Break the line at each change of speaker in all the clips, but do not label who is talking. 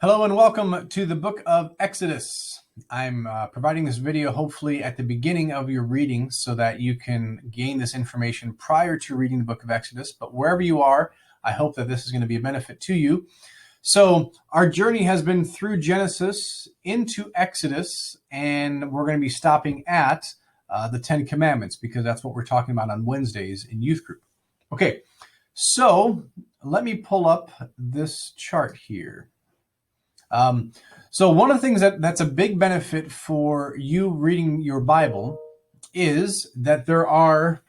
Hello and welcome to the book of Exodus. I'm providing this video hopefully at the beginning of your reading so that you can gain this information prior to reading the book of Exodus. But wherever you are, I hope that this is going to be a benefit to you. So our journey has been through Genesis into Exodus, and we're going to be stopping at the Ten Commandments because that's what we're talking about on Wednesdays in youth group. Okay, so let me pull up this chart here. So one of the things that's a big benefit for you reading your Bible is that there are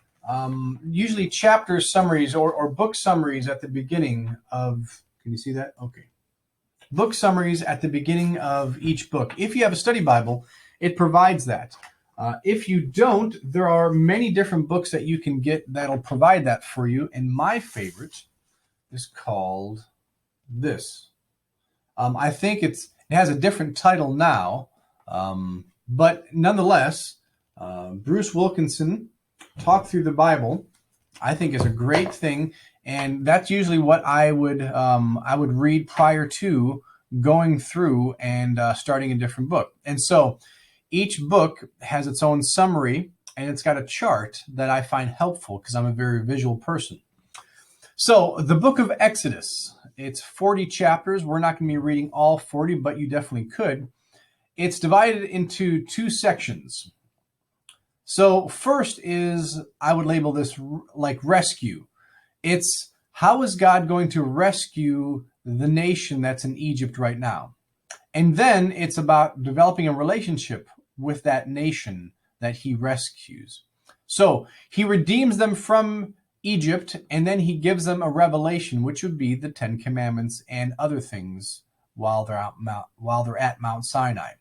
usually chapter summaries or book summaries at the beginning of, can you see that? Okay. Book summaries at the beginning of each book. If you have a study Bible, it provides that. If you don't, there are many different books that you can get that'll provide that for you. And my favorite is called this. I think it has a different title now, but nonetheless, Bruce Wilkinson Talk Through the Bible, I think is a great thing, and that's usually what I would read prior to going through and starting a different book. And so each book has its own summary, and it's got a chart that I find helpful because I'm a very visual person. So the book of Exodus, it's 40 chapters. We're not going to be reading all 40, but you definitely could. It's divided into two sections. So first is, I would label this like rescue. It's how is God going to rescue the nation that's in Egypt right now? And then it's about developing a relationship with that nation that he rescues. So he redeems them from Egypt, and then he gives them a revelation, which would be the Ten Commandments and other things while they're at Mount Sinai.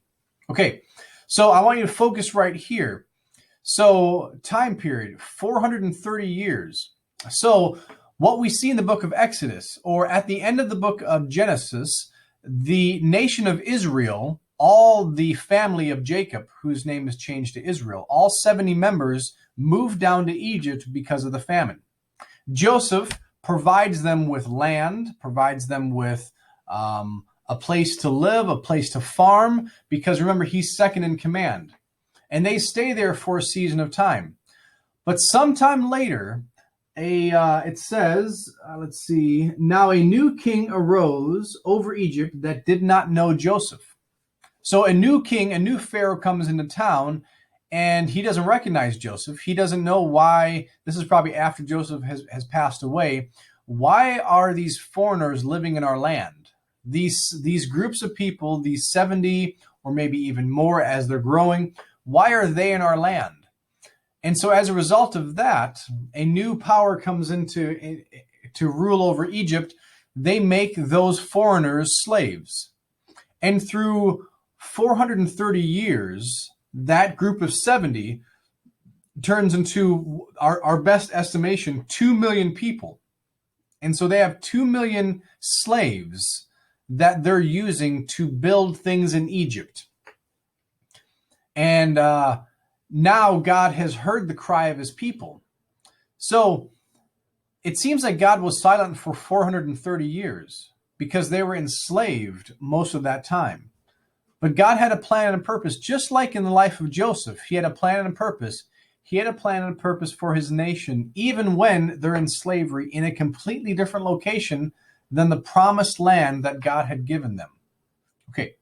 Okay, so I want you to focus right here. So time period, 430 years. So what we see in the book of Exodus, or at the end of the book of Genesis, the nation of Israel, all the family of Jacob, whose name is changed to Israel, all 70 members moved down to Egypt because of the famine. Joseph provides them with land, provides them with a place to live, a place to farm, because remember, he's second in command. And they stay there for a season of time. But sometime later, it says, let's see, now a new king arose over Egypt that did not know Joseph. So a new king, a new Pharaoh comes into town, and he doesn't recognize Joseph. He doesn't know why. This is probably after Joseph has passed away. Why are these foreigners living in our land? These groups of people, these 70 or maybe even more as they're growing, why are they in our land? And so as a result of that, a new power comes to rule over Egypt. They make those foreigners slaves. And through 430 years, that group of 70 turns into our best estimation, 2 million people. And so they have 2 million slaves that they're using to build things in Egypt. And now God has heard the cry of his people. So it seems like God was silent for 430 years because they were enslaved most of that time. But God had a plan and a purpose, just like in the life of Joseph. He had a plan and a purpose. He had a plan and a purpose for his nation, even when they're in slavery in a completely different location than the promised land that God had given them. Okay,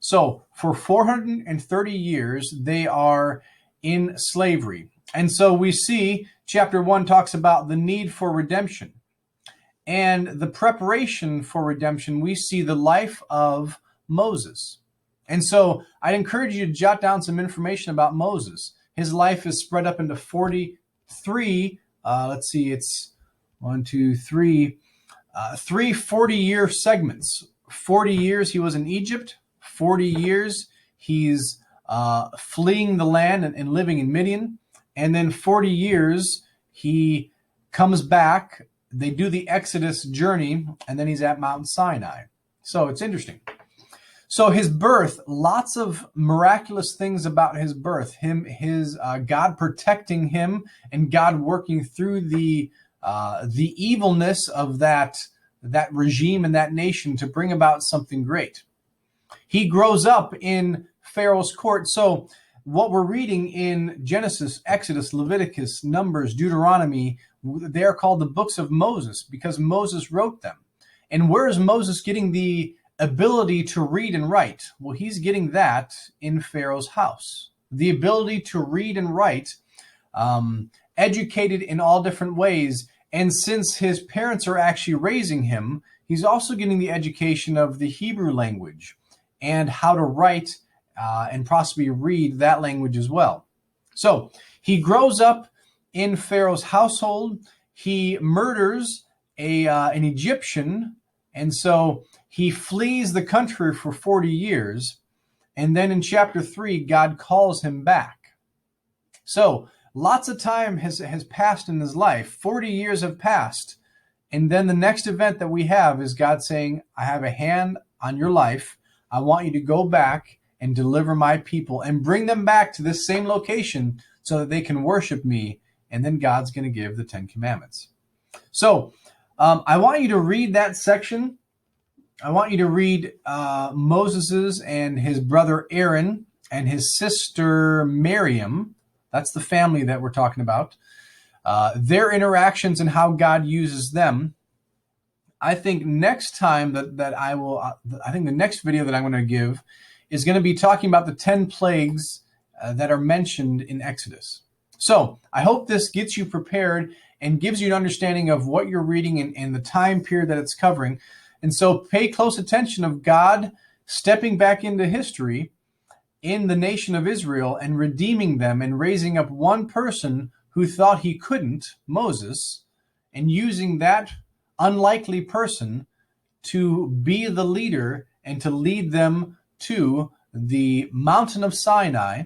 so for 430 years, they are in slavery. And so we see chapter 1 talks about the need for redemption. And the preparation for redemption, we see the life of Moses. And so I'd encourage you to jot down some information about Moses. His life is spread up into 43, let's see, it's 3 40-year segments. 40 years he was in Egypt. 40 years he's fleeing the land and living in Midian. And then 40 years he comes back. They do the Exodus journey, and then he's at Mount Sinai. So it's interesting. So his birth, lots of miraculous things about his birth. His God protecting him and God working through the evilness of that that regime and that nation to bring about something great. He grows up in Pharaoh's court. So what we're reading in Genesis, Exodus, Leviticus, Numbers, Deuteronomy, they're called the books of Moses because Moses wrote them. And where is Moses getting the ability to read and write? Well, he's getting that in Pharaoh's house. The ability to read and write, educated in all different ways. And since his parents are actually raising him, he's also getting the education of the Hebrew language and how to write and possibly read that language as well. So he grows up in Pharaoh's household. He murders an Egyptian, and so he flees the country for 40 years. And then in chapter 3, God calls him back. So lots of time has passed in his life. 40 years have passed. And then the next event that we have is God saying, I have a hand on your life. I want you to go back and deliver my people and bring them back to this same location so that they can worship me. And then God's going to give the 10 Commandments. So I want you to read that section. I want you to read Moses's and his brother Aaron and his sister Miriam. That's the family that we're talking about. Their interactions and how God uses them. I think next time I think the next video that I'm going to give is going to be talking about the 10 plagues that are mentioned in Exodus. So I hope this gets you prepared and gives you an understanding of what you're reading and the time period that it's covering. And so pay close attention of God stepping back into history in the nation of Israel and redeeming them and raising up one person who thought he couldn't, Moses, and using that unlikely person to be the leader and to lead them to the mountain of Sinai,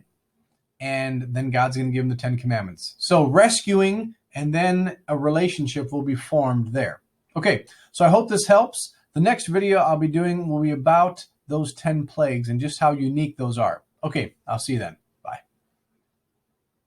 and then God's going to give them the 10 Commandments. So rescuing, and then a relationship will be formed there. Okay, so I hope this helps. The next video I'll be doing will be about those 10 plagues and just how unique those are. Okay, I'll see you then.